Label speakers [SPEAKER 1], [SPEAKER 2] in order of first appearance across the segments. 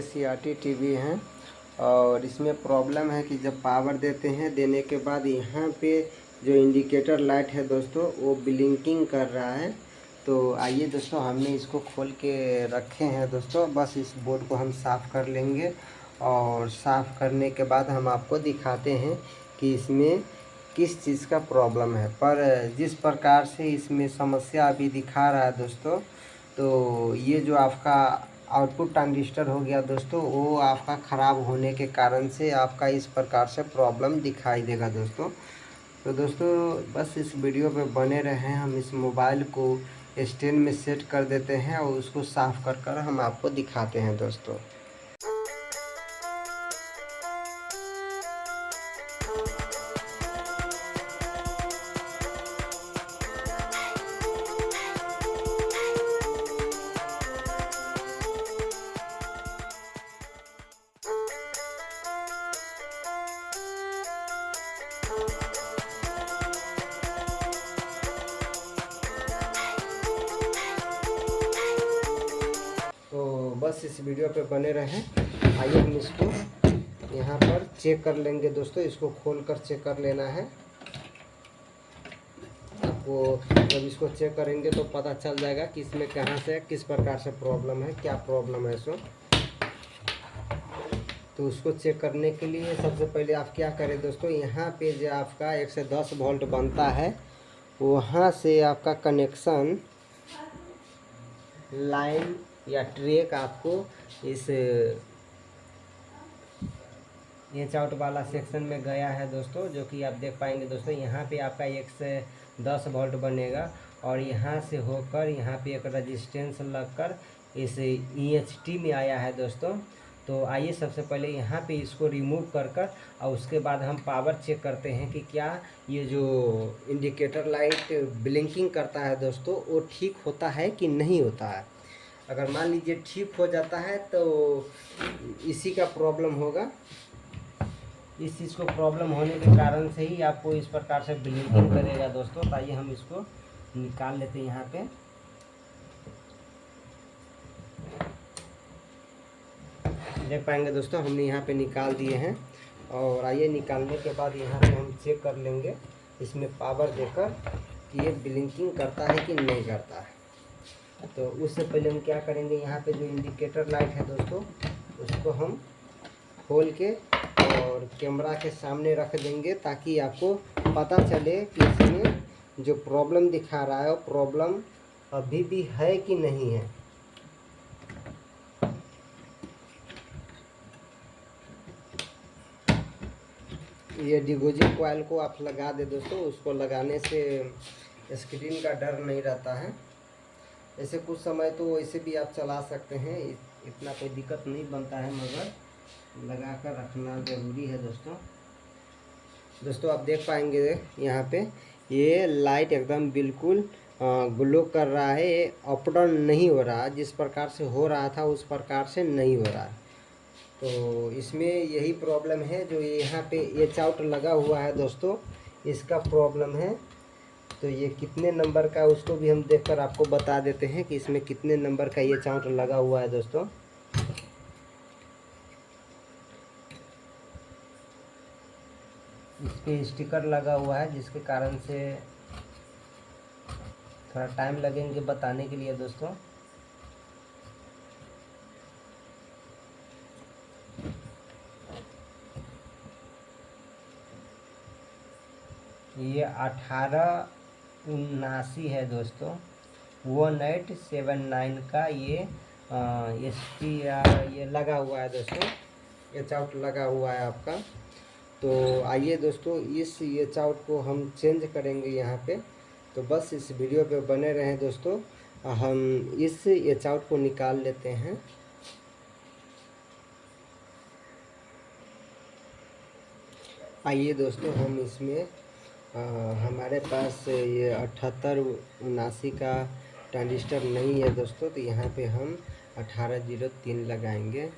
[SPEAKER 1] CRT TV है और इसमें प्रॉब्लम है कि जब पावर देते हैं, देने के बाद यहाँ पे जो इंडिकेटर लाइट है दोस्तों वो ब्लिंकिंग कर रहा है। तो आइए दोस्तों, हमने इसको खोल के रखे हैं दोस्तों। बस इस बोर्ड को हम साफ़ कर लेंगे और साफ़ करने के बाद हम आपको दिखाते हैं कि इसमें किस चीज़ का प्रॉब्लम है। पर जिस प्रकार से इसमें समस्या अभी दिखा रहा है दोस्तों, तो ये जो आपका आउटपुट ट्रांजिस्टर हो गया दोस्तों, वो आपका ख़राब होने के कारण से आपका इस प्रकार से प्रॉब्लम दिखाई देगा दोस्तों। तो दोस्तों बस इस वीडियो पे बने रहें। हम इस मोबाइल को स्टैंड में सेट कर देते हैं और उसको साफ़ कर हम आपको दिखाते हैं दोस्तों। तो बस इस वीडियो पे बने रहें। आइए हम इसको यहाँ पर चेक कर लेंगे दोस्तों। इसको खोल कर चेक कर लेना है आपको। जब इसको चेक करेंगे तो पता चल जाएगा कि इसमें कहाँ से किस प्रकार से प्रॉब्लम है, क्या प्रॉब्लम है सो। तो उसको चेक करने के लिए सबसे पहले आप क्या करें दोस्तों, यहाँ पे जो आपका 1 से 10 वोल्ट बनता है, वहाँ से आपका कनेक्शन लाइन या ट्रैक आपको इस एच आउट वाला सेक्शन में गया है दोस्तों, जो कि आप देख पाएंगे दोस्तों। यहाँ पे आपका 1 से 10 वोल्ट बनेगा और यहाँ से होकर यहाँ पे एक रजिस्टेंस लगकर इस EHT में आया है दोस्तों। तो आइए सबसे पहले यहाँ पे इसको रिमूव कर और उसके बाद हम पावर चेक करते हैं कि क्या ये जो इंडिकेटर लाइट ब्लिंकिंग करता है दोस्तों, वो ठीक होता है कि नहीं होता है। अगर मान लीजिए ठीक हो जाता है तो इसी का प्रॉब्लम होगा। इस चीज़ को प्रॉब्लम होने के कारण से ही आपको इस प्रकार से ब्लिंकिंग करेगा दोस्तों। तो आइए हम इसको निकाल लेते हैं यहाँ पे। देख पाएंगे दोस्तों, हमने यहाँ पे निकाल दिए हैं। और आइए निकालने के बाद यहाँ पे हम चेक कर लेंगे इसमें पावर देकर कि ये ब्लिंकिंग करता है कि नहीं करता है। तो उससे पहले हम क्या करेंगे, यहाँ पे जो इंडिकेटर लाइट है दोस्तों, उसको हम खोल के और कैमरा के सामने रख देंगे ताकि आपको पता चले कि इसमें जो प्रॉब्लम दिखा रहा है वो प्रॉब्लम अभी भी है कि नहीं है। ये डिगोजिंग कॉइल को आप लगा दे दोस्तों। उसको लगाने से स्क्रीन का डर नहीं रहता है। ऐसे कुछ समय तो वैसे भी आप चला सकते हैं, इतना कोई दिक्कत नहीं बनता है, मगर लगा कर रखना ज़रूरी है दोस्तों। दोस्तों आप देख पाएंगे यहाँ पे ये लाइट एकदम बिल्कुल ग्लो कर रहा है। ये अप डाउन नहीं हो रहा, जिस प्रकार से हो रहा था उस प्रकार से नहीं हो रहा है। तो इसमें यही प्रॉब्लम है। जो यहाँ पे एच आउट लगा हुआ है दोस्तों, इसका प्रॉब्लम है। तो ये कितने नंबर का, उसको भी हम देखकर आपको बता देते हैं कि इसमें कितने नंबर का ये चाउट लगा हुआ है दोस्तों। इस पे स्टिकर लगा हुआ है, जिसके कारण से थोड़ा टाइम लगेंगे बताने के लिए दोस्तों। ये 1879 है दोस्तों, 1879 का ये SPR ये लगा हुआ है दोस्तों। ये चाउट लगा हुआ है आपका। तो आइए दोस्तों, इस ये चाउट को हम चेंज करेंगे यहाँ पे। तो बस इस वीडियो पे बने रहें दोस्तों। हम इस ये चाउट को निकाल लेते हैं। आइए दोस्तों, हम इसमें हमारे पास ये 7879 का ट्रांजिस्टर नहीं है दोस्तों, तो यहाँ पे हम 1803 लगाएंगे।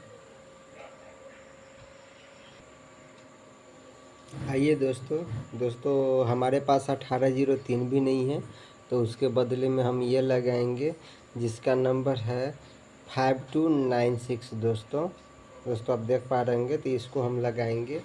[SPEAKER 1] आइए दोस्तों हमारे पास 1803 भी नहीं है, तो उसके बदले में हम ये लगाएंगे जिसका नंबर है 5296 दोस्तों। दोस्तों आप देख पा रहे होंगे। तो इसको हम लगाएंगे।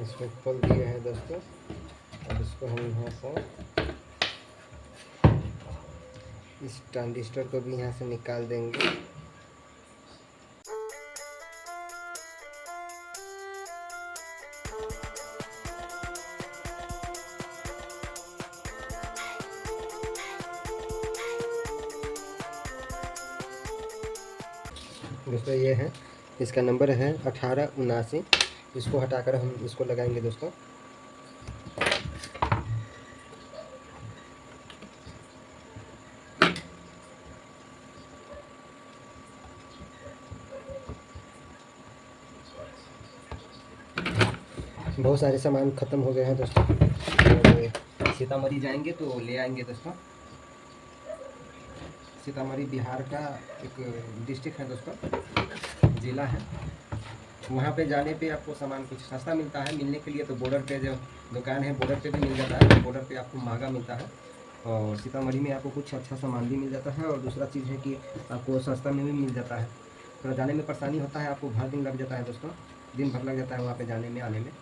[SPEAKER 1] इसको खोल दिए हैं दोस्तों। अब इसको हम यहाँ से इस ट्रांजिस्टर को भी यहाँ से निकाल देंगे। दोस्तों ये है, इसका नंबर है 1879। इसको हटाकर हम इसको लगाएंगे दोस्तों। बहुत सारे सामान ख़त्म हो गए हैं दोस्तों। तो सीतामढ़ी जाएंगे तो ले आएंगे दोस्तों। सीतामढ़ी बिहार का एक डिस्ट्रिक्ट है दोस्तों, ज़िला है। वहाँ पे जाने पे आपको सामान कुछ सस्ता मिलता है। मिलने के लिए तो बॉर्डर पे जो दुकान है बॉर्डर पे भी मिल जाता है, बॉर्डर पे आपको महंगा मिलता है। और सीतामढ़ी में आपको कुछ अच्छा सामान भी मिल जाता है। और दूसरा चीज़ है कि आपको सस्ता में भी मिल जाता है। थोड़ा जाने में परेशानी होता है, आपको भर दिन लग जाता है दोस्तों, दिन भर लग जाता है वहाँ पे जाने में आने में।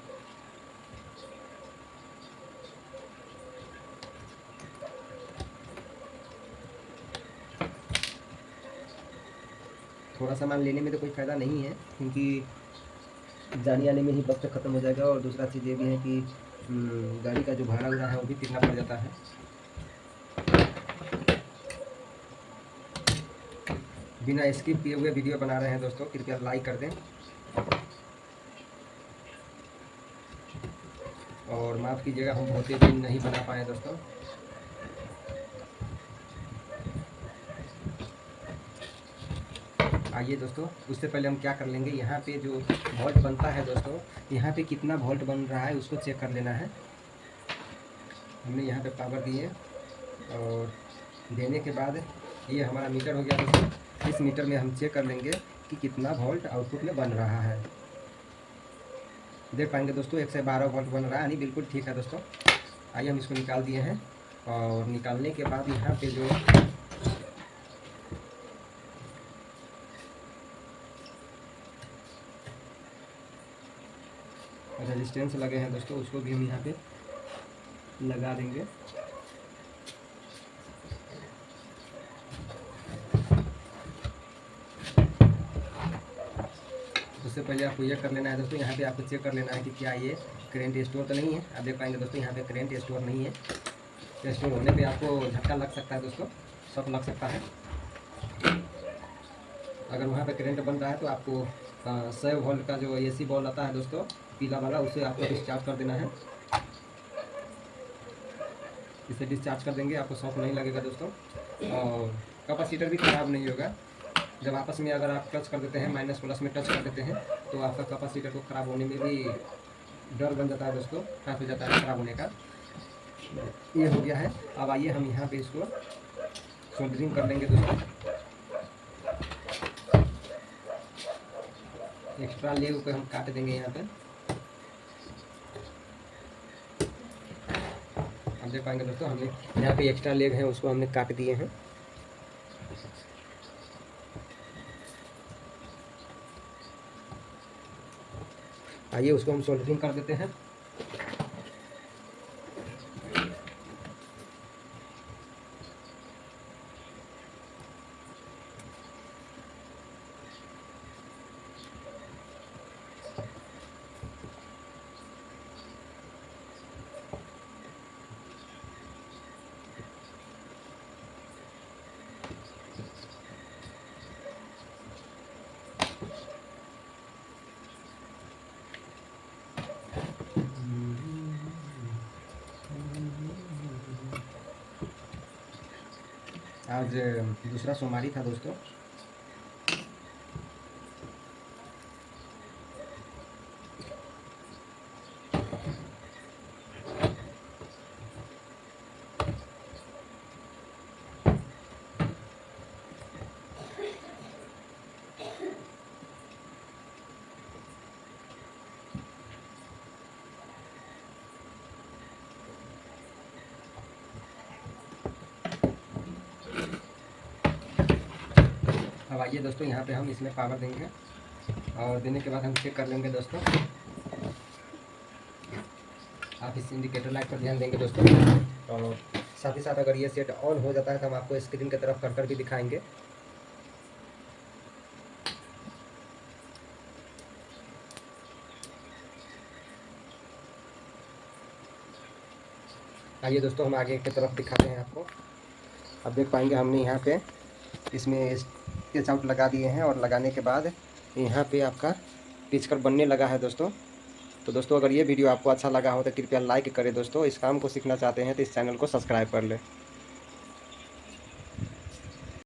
[SPEAKER 1] थोड़ा सामान लेने में तो कोई फ़ायदा नहीं है, क्योंकि जाने आने में ही वक्त ख़त्म हो जाएगा। और दूसरा चीज़ ये भी है कि गाड़ी का जो भाड़ा उड़ा है वो भी कितना पड़ जाता है। बिना स्किप किए हुए वीडियो बना रहे हैं दोस्तों, कृपया लाइक कर दें। और माफ़ कीजिएगा हम बहुत ही दिन नहीं बना पाए दोस्तों। आइए दोस्तों, उससे पहले हम क्या कर लेंगे, यहाँ पे जो वोल्ट बनता है दोस्तों, यहाँ पे कितना वोल्ट बन रहा है उसको चेक कर लेना है। हमने यहाँ पे पावर दिए और देने के बाद ये हमारा मीटर हो गया दोस्तों। इस मीटर में हम चेक कर लेंगे कि कितना वोल्ट आउटपुट में बन रहा है। देख पाएंगे दोस्तों 112 वोल्ट बन रहा है, यानी बिल्कुल ठीक है दोस्तों। आइए हम इसको निकाल दिए हैं। और निकालने के बाद यहाँ पे जो रेजिस्टेंस लगे हैं दोस्तों उसको भी हम यहाँ पे लगा देंगे। उससे पहले आपको ये कर लेना है दोस्तों, यहाँ पे आपको चेक कर लेना है कि क्या ये करंट स्टोर तो नहीं है। आप देख पाएंगे दोस्तों यहाँ पे करंट स्टोर नहीं है। स्टोर होने पे आपको झटका लग सकता है दोस्तों, सब लग सकता है। अगर वहाँ पे करंट बन रहा है तो आपको 100 वोल्ट का जो AC बॉल आता है दोस्तों, पीला वाला, उसे आपको डिस्चार्ज कर देना है। इसे डिस्चार्ज कर देंगे, आपको शॉक नहीं लगेगा दोस्तों। और कैपेसिटर भी ख़राब नहीं होगा। जब आपस में अगर आप टच कर देते हैं, माइनस प्लस में टच कर देते हैं, तो आपका कैपेसिटर को ख़राब होने में भी डर बन जाता है दोस्तों, चांस हो जाता है ख़राब होने का। ये हो गया है। अब आइए हम यहाँ पे इसको सोल्डरिंग कर लेंगे दोस्तों। एक्स्ट्रा लेग को हम काट देंगे यहाँ पे। आप देख पाएंगे दोस्तों हमने यहाँ पे एक्स्ट्रा लेग है उसको हमने काट दिए हैं। आइए उसको हम सोल्डरिंग कर देते हैं। आज दूसरा सोमवारी था दोस्तों। अब आइए दोस्तों, यहाँ पे हम इसमें पावर देंगे और देने के बाद हम चेक कर लेंगे दोस्तों। आप इस इंडिकेटर लाइट पर ध्यान देंगे दोस्तों, और साथ ही साथ अगर ये सेट ऑन हो जाता है तो हम आपको स्क्रीन की तरफ कर भी दिखाएंगे। आइए दोस्तों, हम आगे की तरफ दिखाते हैं आपको। अब देख पाएंगे हमने यहाँ पे इसमें स्केच आउट लगा दिए हैं, और लगाने के बाद यहाँ पे आपका पिचकर बनने लगा है दोस्तों। तो दोस्तों, अगर ये वीडियो आपको अच्छा लगा हो तो कृपया लाइक करें दोस्तों। इस काम को सीखना चाहते हैं तो इस चैनल को सब्सक्राइब कर लें।